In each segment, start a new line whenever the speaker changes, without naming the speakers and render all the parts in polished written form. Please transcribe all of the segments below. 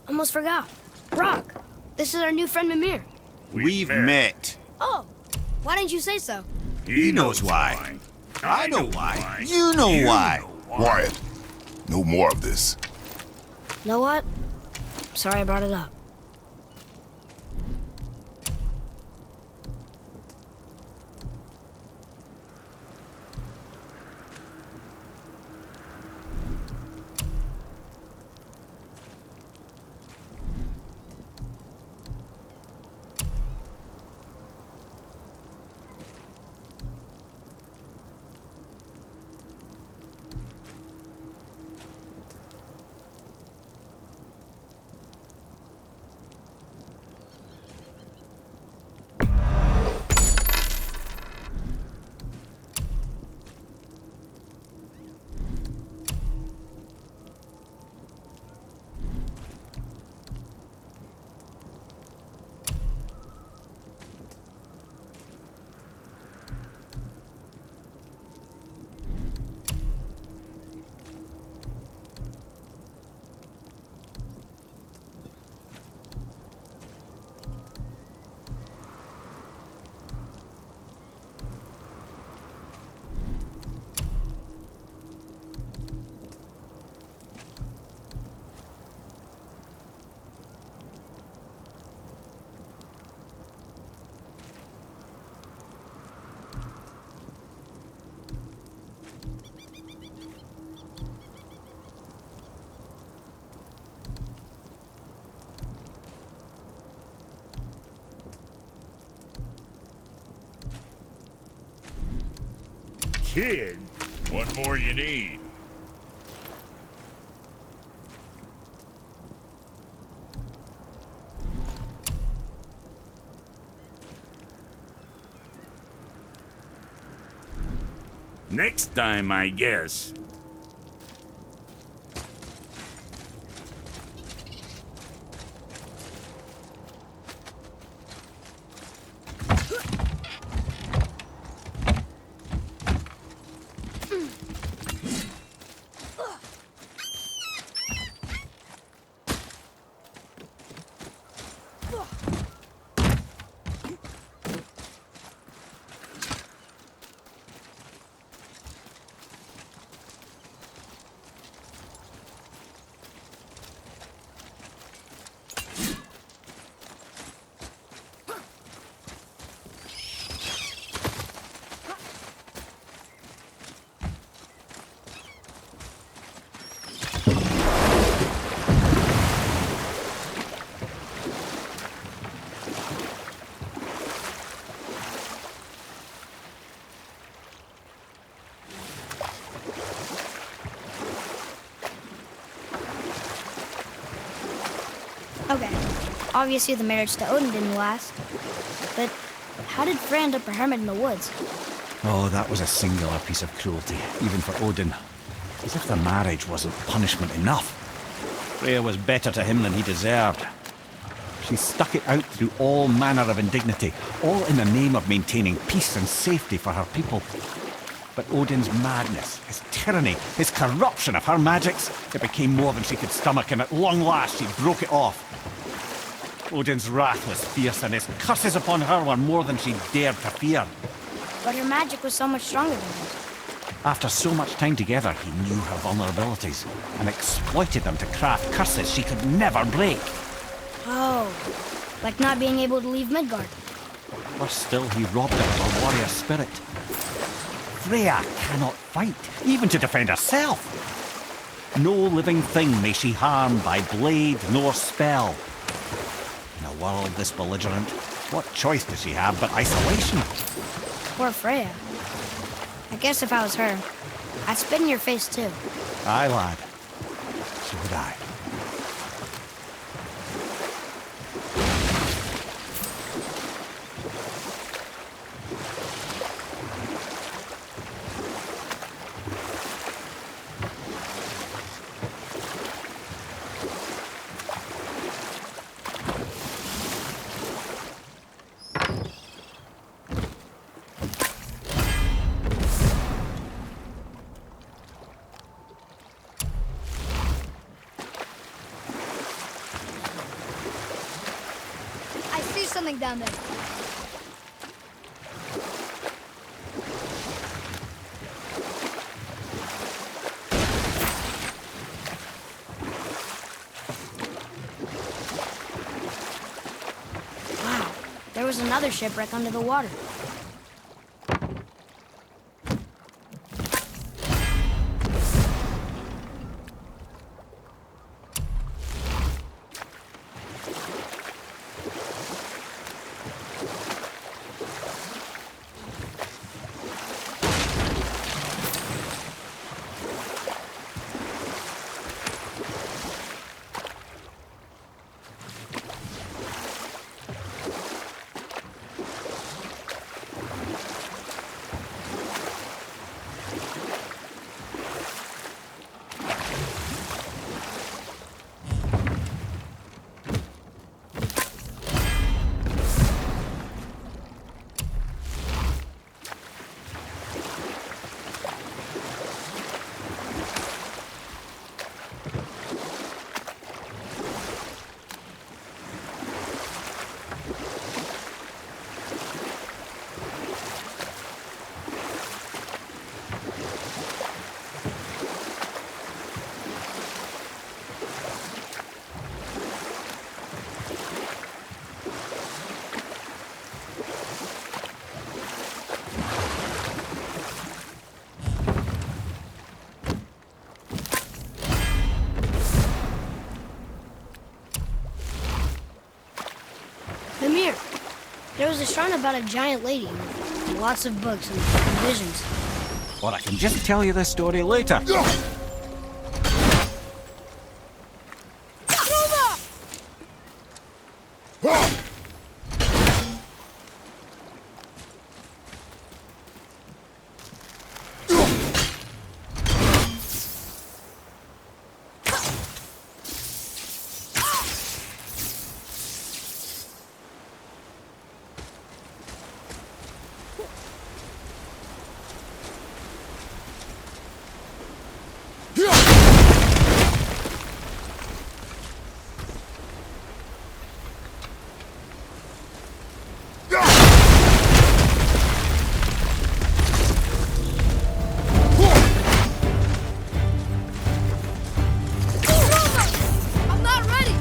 Almost forgot. Brock, this is our new friend Mimir.
We've met.
Oh, why didn't you say so?
He knows why. I know why. You know why.
Quiet. No more of this.
Know what? Sorry I brought it up.
Kid, what more you need? Next time, I guess.
Okay, obviously the marriage to Odin didn't last. But how did Frey end up a hermit in the woods?
Oh, that was a singular piece of cruelty, even for Odin. As if the marriage wasn't punishment enough. Freya was better to him than he deserved. She stuck it out through all manner of indignity, all in the name of maintaining peace and safety for her people. But Odin's madness, his tyranny, his corruption of her magics, it became more than she could stomach, and at long last she broke it off. Odin's wrath was fierce, and his curses upon her were more than she dared to fear.
But her magic was so much stronger than his.
After so much time together, he knew her vulnerabilities, and exploited them to craft curses she could never break.
Oh, like not being able to leave Midgard.
Worse still, he robbed her of her warrior spirit. Freya cannot fight, even to defend herself. No living thing may she harm by blade nor spell. In a world this belligerent, what choice does she have but isolation?
Poor Freya. I guess if I was her, I'd spit in your face too.
Aye, lad. So would I.
something down there. Wow, there was another shipwreck under the water. Lemire, there was a shrine about a giant lady with lots of books and visions.
Or I can just tell you this story later.
I'm not ready!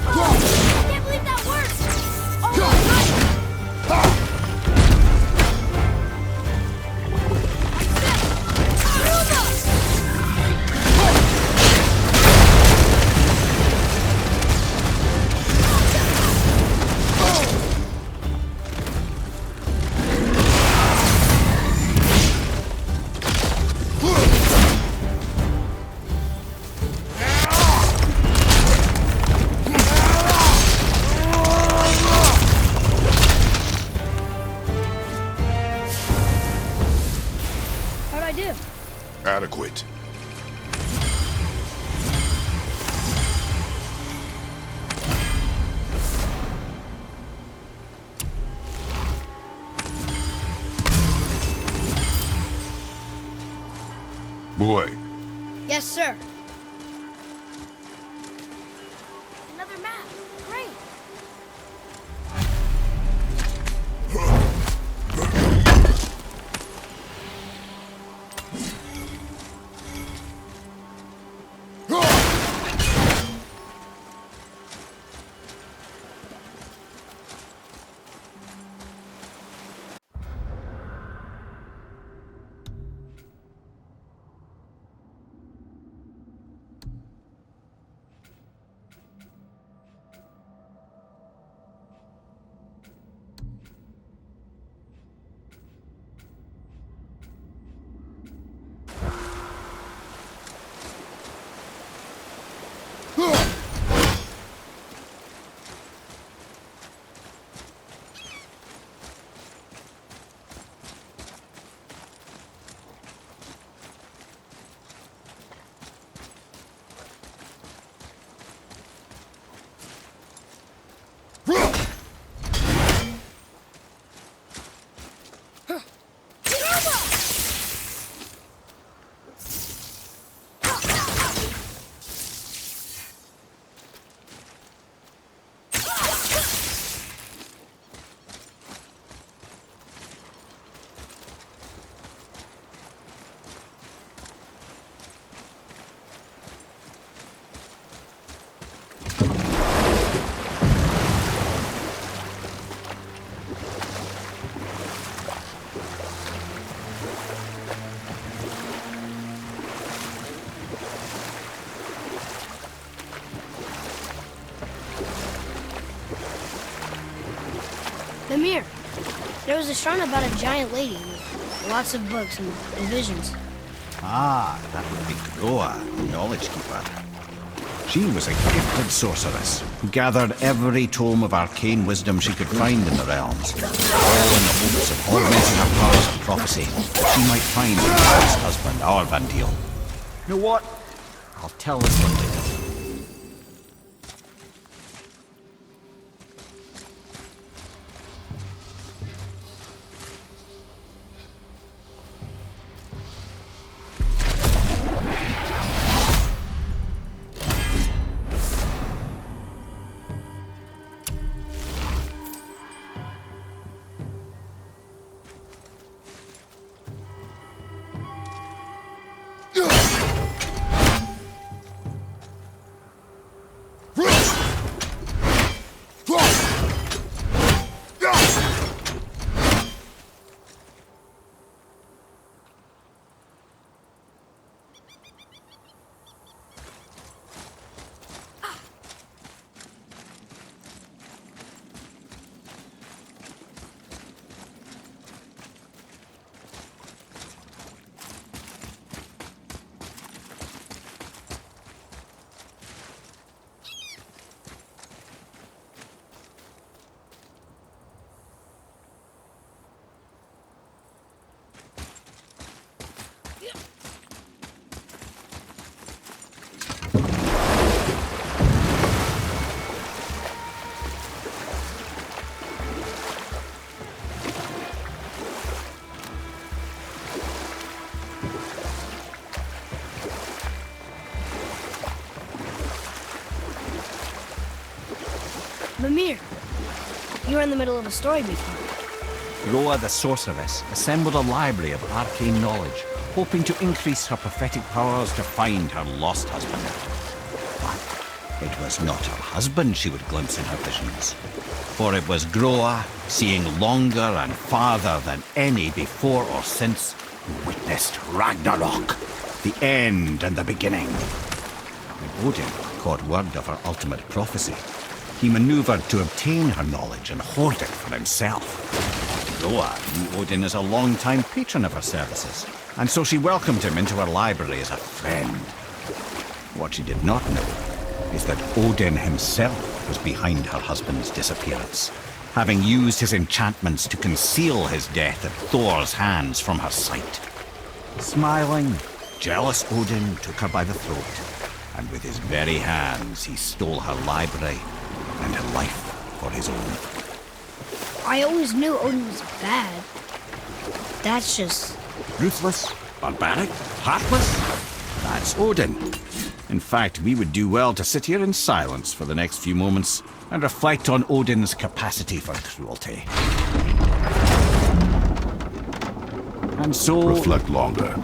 I can't believe that worked! Oh my God! How'd I do?
Adequate. Boy,
Yes, sir. Another map. Great. Mimir, there was a shrine about a giant lady with lots of books and visions.
Ah, that would be Groa, the Knowledge Keeper. She was a gifted sorceress who gathered every tome of arcane wisdom she could find in the realms, all in the hopes of augmenting her powers of prophecy, that she might find her last husband, Arvandil. You know what? I'll tell this one later.
Mimir, you were in the middle of a story before.
Groa the sorceress assembled a library of arcane knowledge, hoping to increase her prophetic powers to find her lost husband. But it was not her husband she would glimpse in her visions, for it was Groa, seeing longer and farther than any before or since, who witnessed Ragnarok, the end and the beginning. When Odin caught word of her ultimate prophecy, he maneuvered to obtain her knowledge and hoard it for himself. Groa knew Odin as a long-time patron of her services, and so she welcomed him into her library as a friend. What she did not know is that Odin himself was behind her husband's disappearance, having used his enchantments to conceal his death at Thor's hands from her sight. Smiling, jealous Odin took her by the throat, and with his very hands he stole her library and her life for his own.
I always knew Odin was bad. That's just...
Ruthless, barbaric, heartless? That's Odin. In fact, we would do well to sit here in silence for the next few moments and reflect on Odin's capacity for cruelty. And so...
Reflect longer.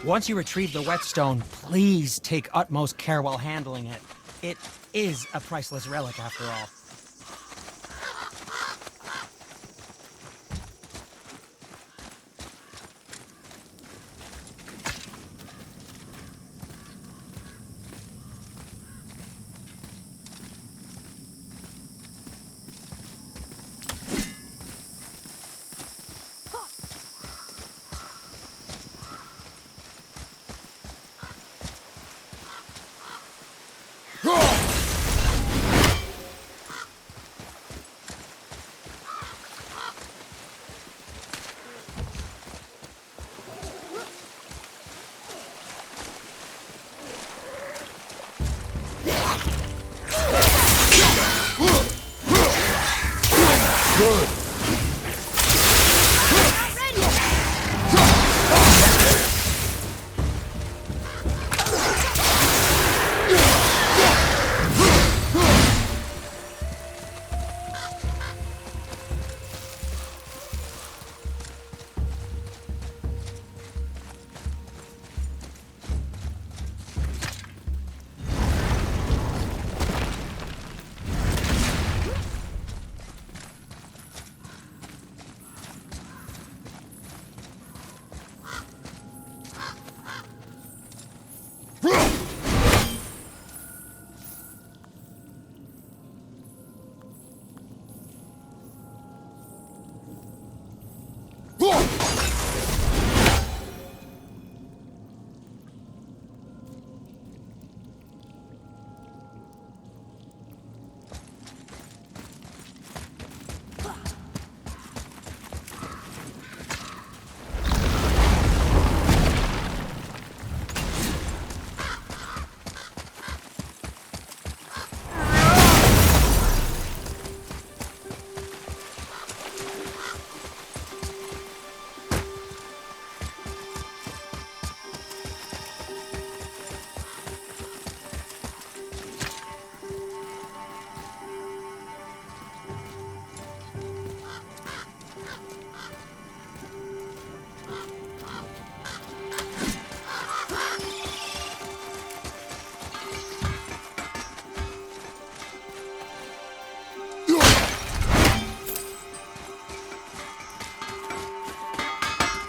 Once you retrieve the whetstone, please take utmost care while handling it. It is a priceless relic, after all.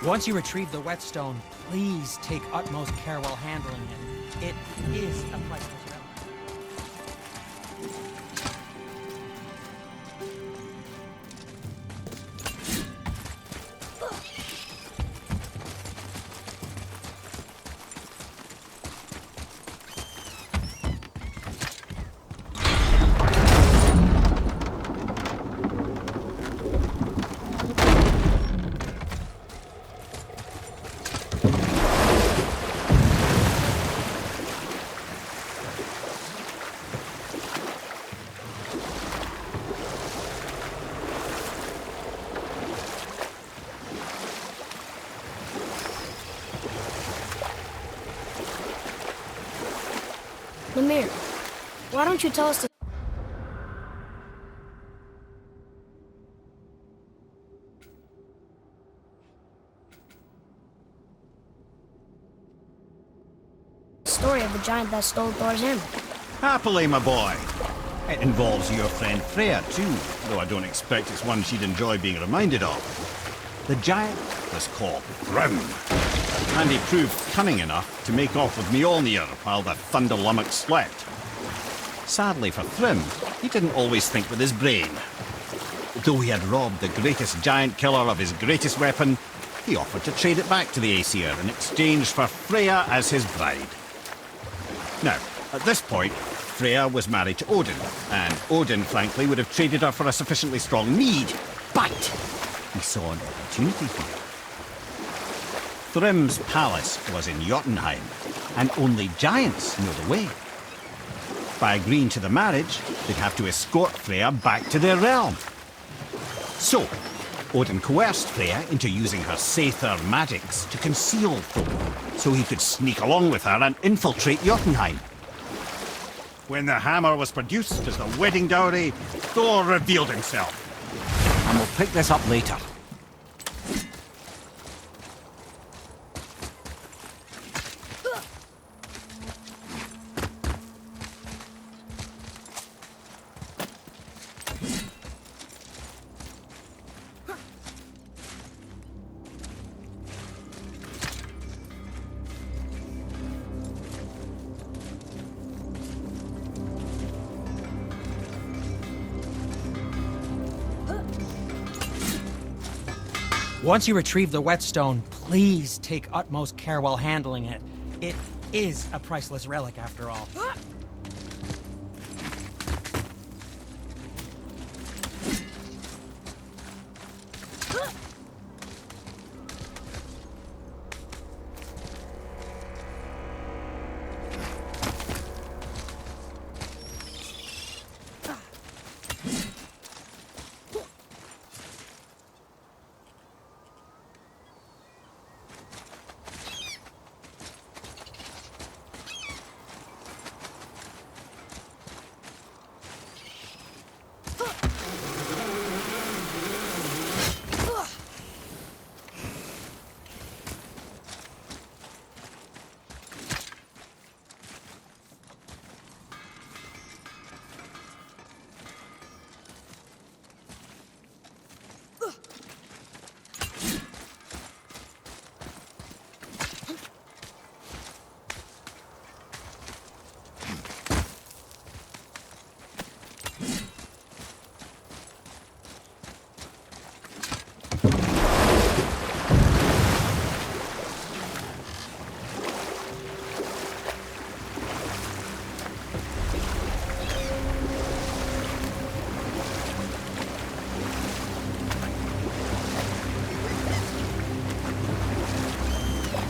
Once you retrieve the whetstone, please take utmost care while handling it. It is a priceless relic.
Lemire, why don't you tell us the story of the giant that stole Thor's hammer?
Happily, my boy. It involves your friend Freya, too, though I don't expect it's one she'd enjoy being reminded of. The giant was called Thrym, and he proved cunning enough to make off with Mjolnir while the Thunder Lummox slept. Sadly for Thrym, he didn't always think with his brain. Though he had robbed the greatest giant killer of his greatest weapon, he offered to trade it back to the Aesir in exchange for Freya as his bride. Now, at this point, Freya was married to Odin, and Odin, frankly, would have traded her for a sufficiently strong need, but he saw an opportunity here. Thrym's palace was in Jotunheim, and only giants know the way. By agreeing to the marriage, they'd have to escort Freya back to their realm. So, Odin coerced Freya into using her Saether magics to conceal Thor, so he could sneak along with her and infiltrate Jotunheim. When the hammer was produced as the wedding dowry, Thor revealed himself. And we'll pick this up later.
Once you retrieve the whetstone, please take utmost care while handling it. It is a priceless relic, after all.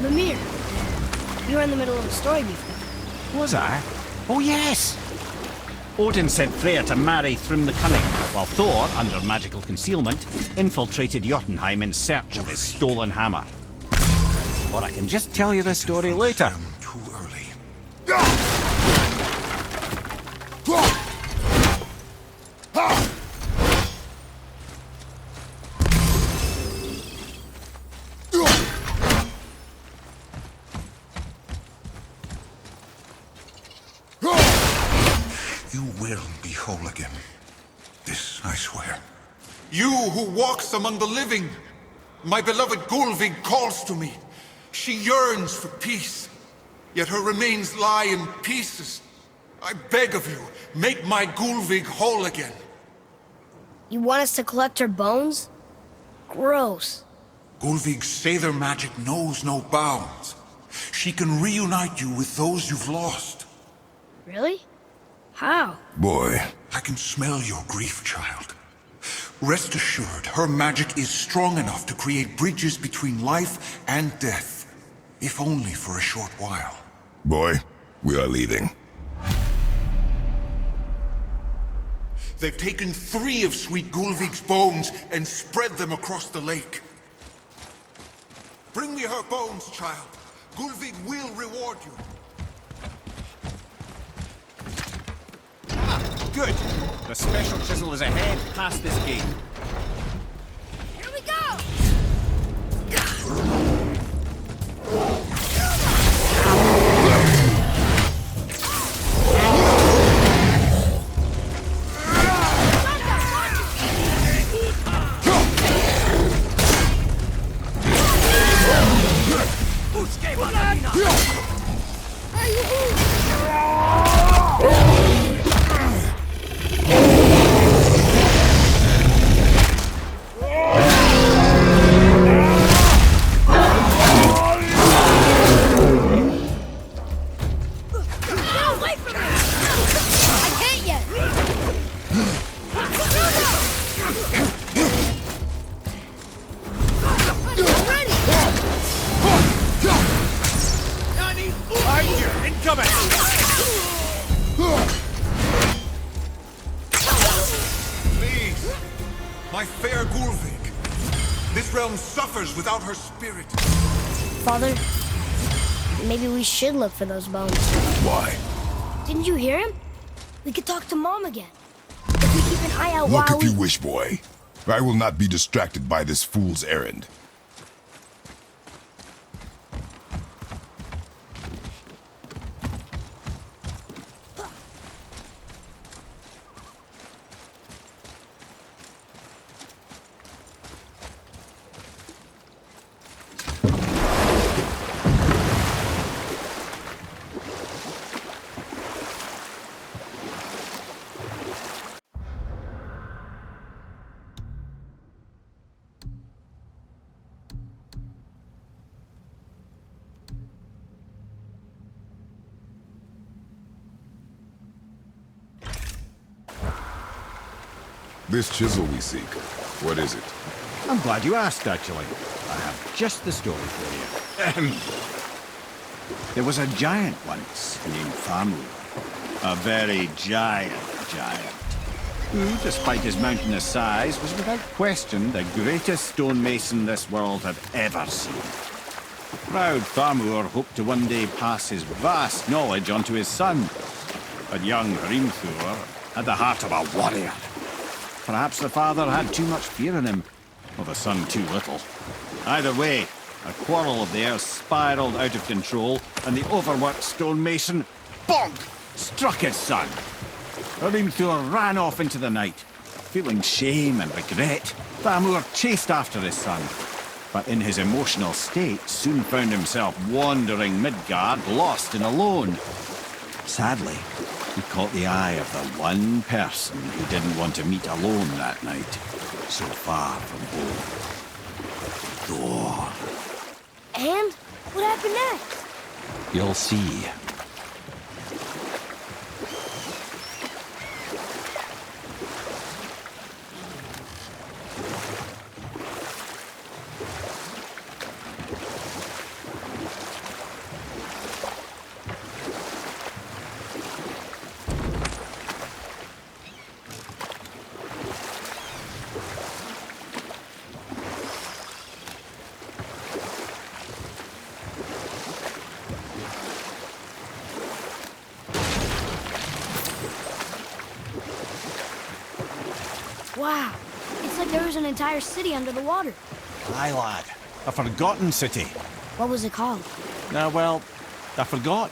Mimir, you were in the middle of a story before.
Was I? Oh, yes! Odin sent Freya to marry Thrym the Cunning, while Thor, under magical concealment, infiltrated Jotunheim in search of his stolen hammer. Or I can just tell you the story later.
Too early.
You will be whole again. This I swear. You who walks among the living, my beloved Gulvig calls to me. She yearns for peace, yet her remains lie in pieces. I beg of you, make my Gulvig whole again.
You want us to collect her bones? Gross.
Gulvig's Sather magic knows no bounds. She can reunite you with those you've lost.
Really? How?
Boy,
I can smell your grief, child. Rest assured, her magic is strong enough to create bridges between life and death, if only for a short while.
boy, we are leaving.
They've taken 3 of Sweet Gulvig's bones and spread them across the lake. Bring me her bones, child. Gulvig will reward you.
Good. The special chisel is ahead past this gate.
Here we go!
Please, my fair Gulvig. This realm suffers without her spirit.
Father, maybe we should look for those bones.
Why?
Didn't you hear him? We could talk to Mom again. If we keep an eye out
Look
while
if you wish, boy. I will not be distracted by this fool's errand. This chisel we seek, what is it?
I'm glad you asked, actually. I have just the story for you. There was a giant once named Famu. A very giant, who, despite his mountainous size, was without question the greatest stonemason this world had ever seen. Proud Thamur hoped to one day pass his vast knowledge on to his son. But young Hrimthur had the heart of a warrior. Perhaps the father had too much fear in him, or the son too little. Either way, a quarrel of theirs spiraled out of control, and the overworked stonemason, bonk, struck his son. Hrimthur ran off into the night. Feeling shame and regret, Thamur chased after his son, but in his emotional state soon found himself wandering Midgard, lost and alone. Sadly, he caught the eye of the one person who didn't want to meet alone that night, so far from home. Thor.
And what happened next?
You'll see.
Wow, it's like there was an entire city under the water.
Aye, lad. A forgotten city.
What was it called?
Well, I forgot.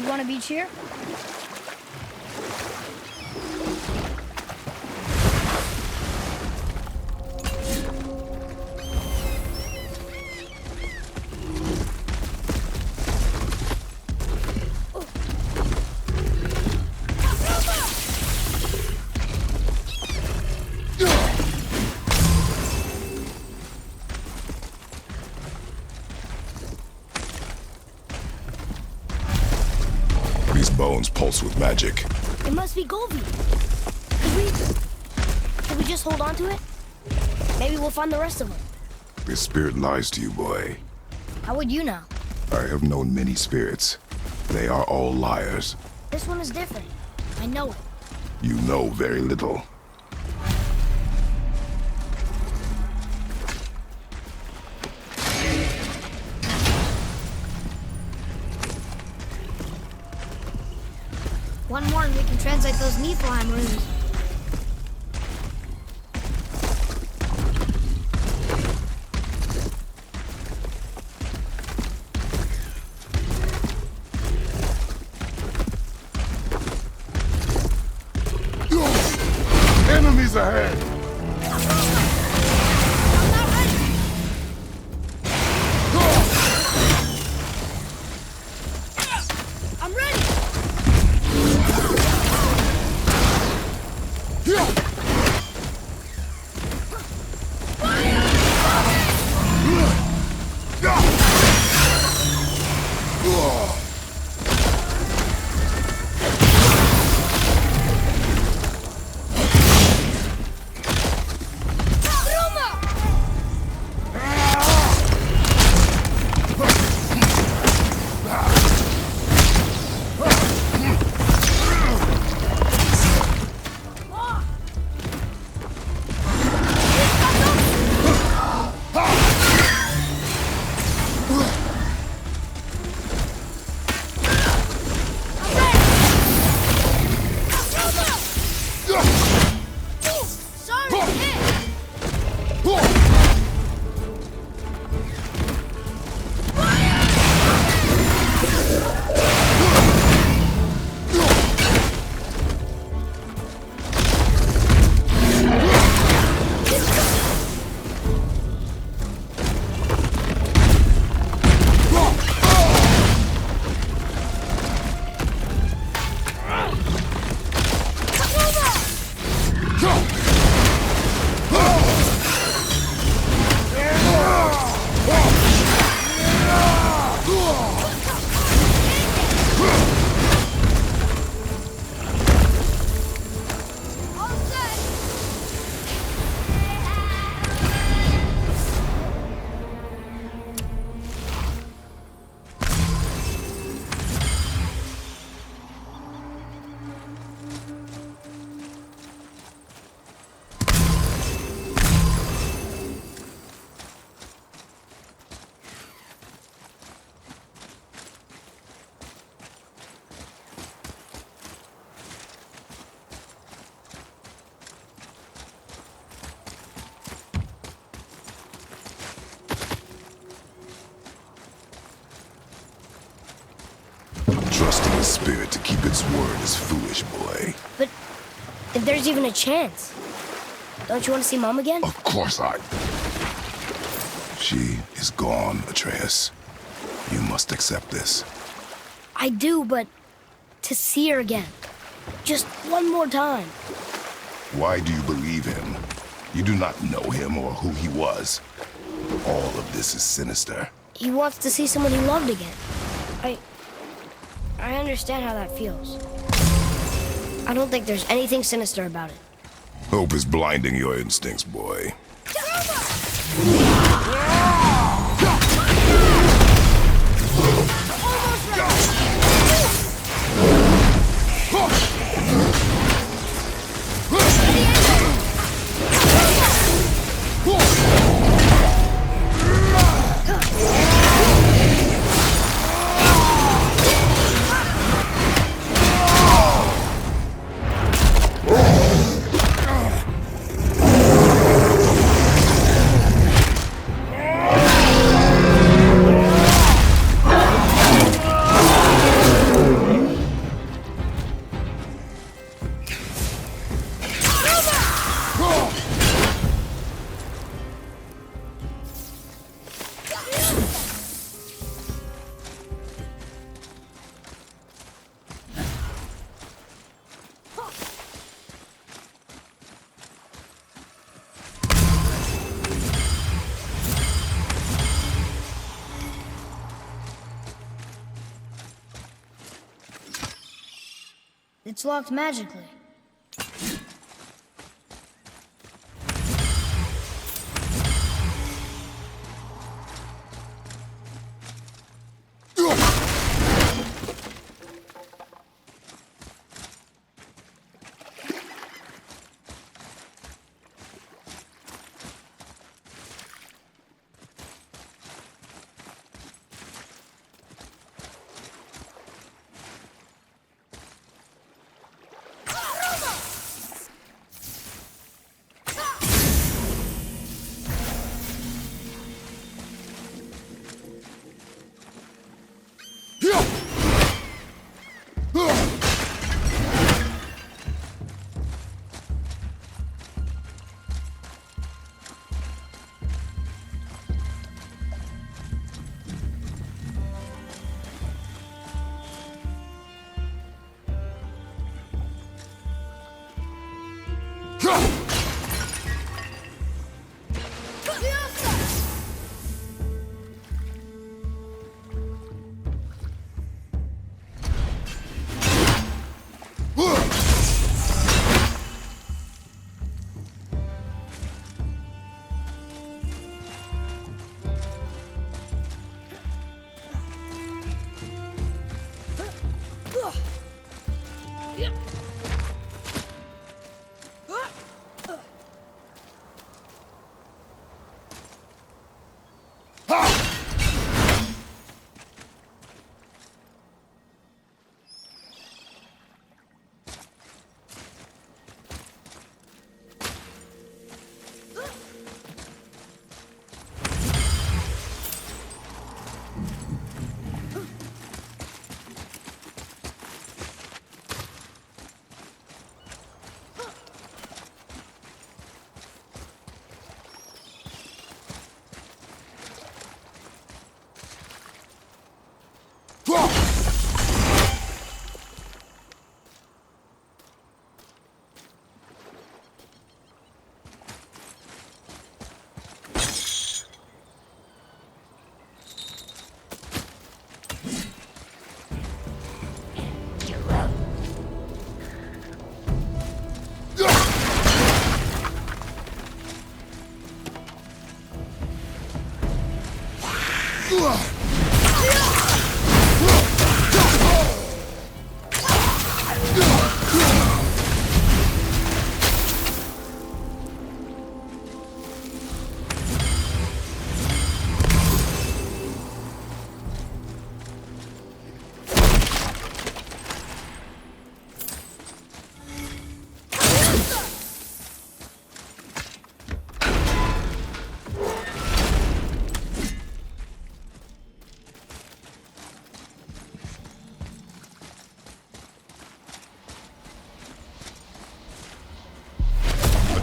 You want a beach here?
These bones pulse with magic.
It must be Golvi. Can we just hold on to it? Maybe we'll find the rest of them.
This spirit lies to you, boy.
How would you know?
I have known many spirits. They are all liars.
This one is different. I know it.
You know very little.
One more and we can translate those Niflheim runes.
Enemies ahead!
I'm ready!
Trusting the spirit to keep its word is foolish, boy.
But if there's even a chance, don't you want to see Mom again?
Of course I... She is gone, Atreus. You must accept this.
I do, but to see her again. Just one more time.
Why do you believe him? You do not know him or who he was. All of this is sinister.
He wants to see someone he loved again. I understand how that feels. I don't think there's anything sinister about it.
Hope is blinding your instincts, boy.
It's locked magically.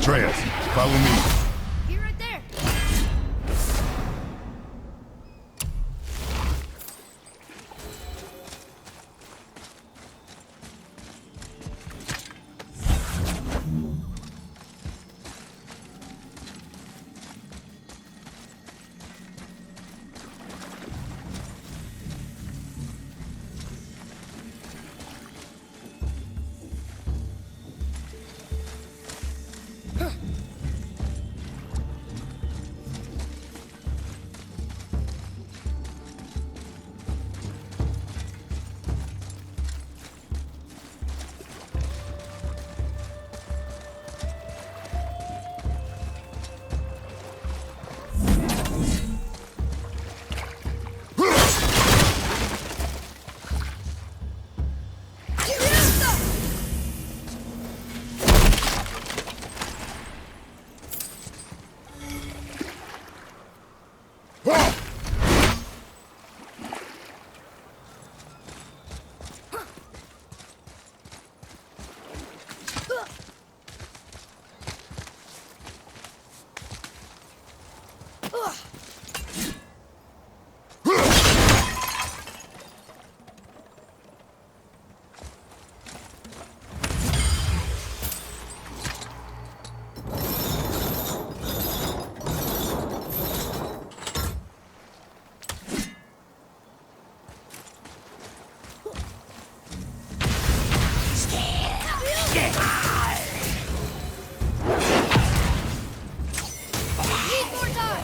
Atreus, follow me.
Be right there. Need more time.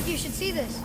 You should see this.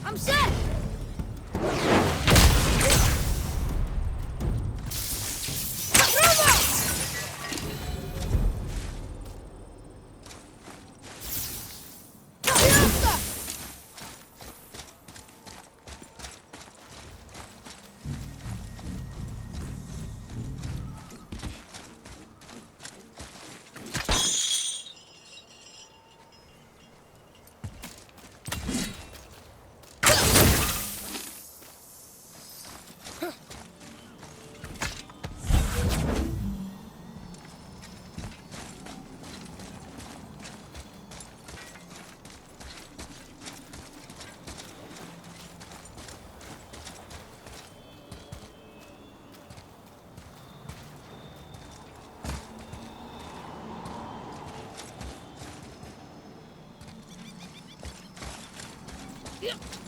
I'm set! Yep.